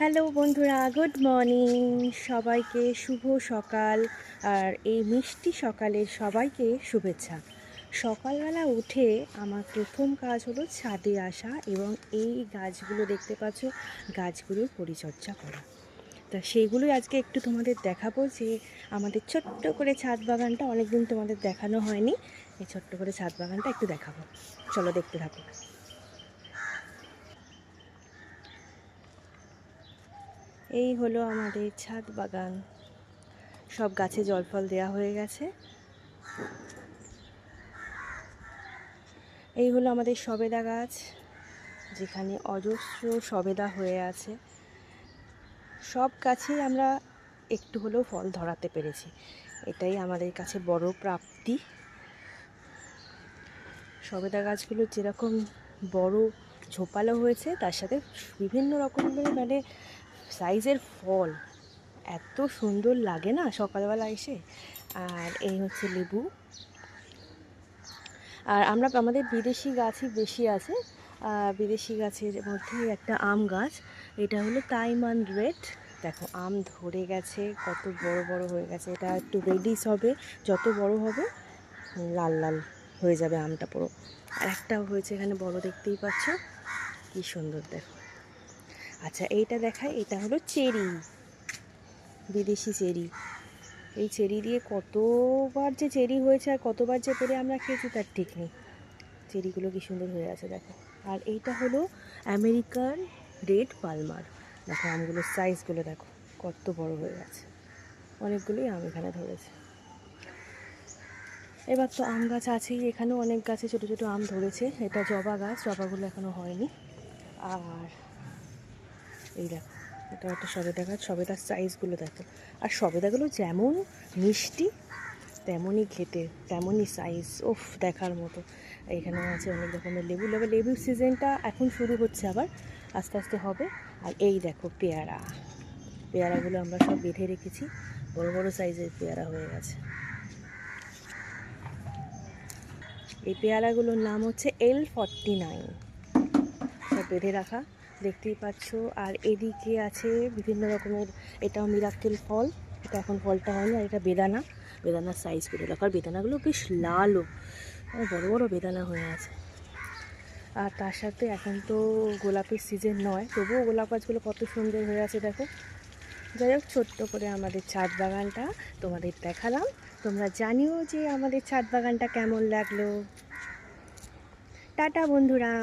Hello বন্ধুরা, good morning. সবাইকে শুভ সকাল। আর এই মিষ্টি সকালে সবাইকে শুভেচ্ছা। সকালবেলা উঠে আমার প্রথম কাজ হলো ছাদে আসা এবং এই গাছগুলো দেখতে পাচ্ছ, গাছগুলোর পরিচর্যা করা। তা সেইগুলোই আজকে একটু তোমাদের দেখাবো, যে আমাদের ছোট্ট করে ছাদ বাগানটা অনেকদিন তোমাদের দেখানো হয়নি। এই ছোট্ট করে ছাদ বাগানটা একটু দেখাবো, চলো দেখতে থাকো। এই হলো আমাদের ছাদ বাগান। সব গাছে জল ফল দেওয়া হয়ে গেছে। এই হলো আমাদের সবেদা গাছ, যেখানে অজস্র সবেদা হয়ে আছে। সব গাছেই আমরা একটু হলেও ফল ধরাতে পেরেছি, এটাই আমাদের কাছে বড় প্রাপ্তি। সবেদা গাছগুলো যেরকম বড় ঝোপালো হয়েছে, তার সাথে বিভিন্ন রকমের সাইজের ফল, এত সুন্দর লাগে না সকালবেলা এসে। আর এই হচ্ছে লেবু। আর আমাদের বিদেশি গাছই বেশি আছে। বিদেশি গাছের মধ্যে একটা আম গাছ, এটা হলো তাইওয়ান রেড। দেখো আম ধরে গেছে, কত বড় বড় হয়ে গেছে। এটা একটু রেডিশ হবে, যত বড় হবে লাল লাল হয়ে যাবে আমটা পুরো। আর একটাও হয়েছে এখানে বড়, দেখতেই পাচ্ছ কি সুন্দর দেখো। আচ্ছা এইটা দেখায়, এটা হলো চেরি, বিদেশি চেরি। এই চেরি দিয়ে কতবার যে চেরি হয়েছে আর কতবার যে পেরে আমরা খেয়েছি তার ঠিক নেই। চেরিগুলো কি সুন্দর হয়ে আছে দেখো। আর এইটা হলো আমেরিকান রেড পালমার। দেখো আমগুলোর সাইজগুলো দেখো কত বড় হয়ে গেছে, অনেকগুলোই আম এখানে ধরেছে। এবার তো আম গাছ আছেই, এখানেও অনেক গাছে ছোটো ছোটো আম ধরেছে। এটা জবা গাছ, জবাগুলো এখনও হয়নি। আর এই দেখো, এটা একটা সবেদা গাছ, সবেদার সাইজগুলো দেখো। আর সবেদাগুলো যেমন মিষ্টি তেমনই খেতে, তেমনই সাইজ, ওফ দেখার মতো। এখানেও আছে অনেক রকমের লেবু। লেবুর সিজনটা এখন শুরু হচ্ছে, আবার আস্তে আস্তে হবে। আর এই দেখো পেয়ারা, পেয়ারাগুলো আমরা সব বেঁধে রেখেছি, বড় বড় সাইজের পেয়ারা হয়ে গেছে। এই পেয়ারাগুলোর নাম হচ্ছে L49, সব বেঁধে রাখা, দেখতেই পাচ্ছ। আর এদিকে আছে বিভিন্ন রকমের, এটাও মিরাক্কেল ফল, এটা এখন ফলটা হয়নি। আর এটা বেদানা, বেদানার সাইজ করে দেখো। আর বেদানাগুলো বেশ লালও, বড় বড় বেদানা হয়ে আছে। আর তার সাথে এখন তো গোলাপের সিজন নয়, তবুও গোলাপ গাছগুলো কত সুন্দর হয়ে আছে দেখো। যাই হোক, ছোট্ট করে আমাদের ছাদ বাগানটা তোমাদের দেখালাম। তোমরা জানিও যে আমাদের ছাদ বাগানটা কেমন লাগলো। টাটা বন্ধুরা।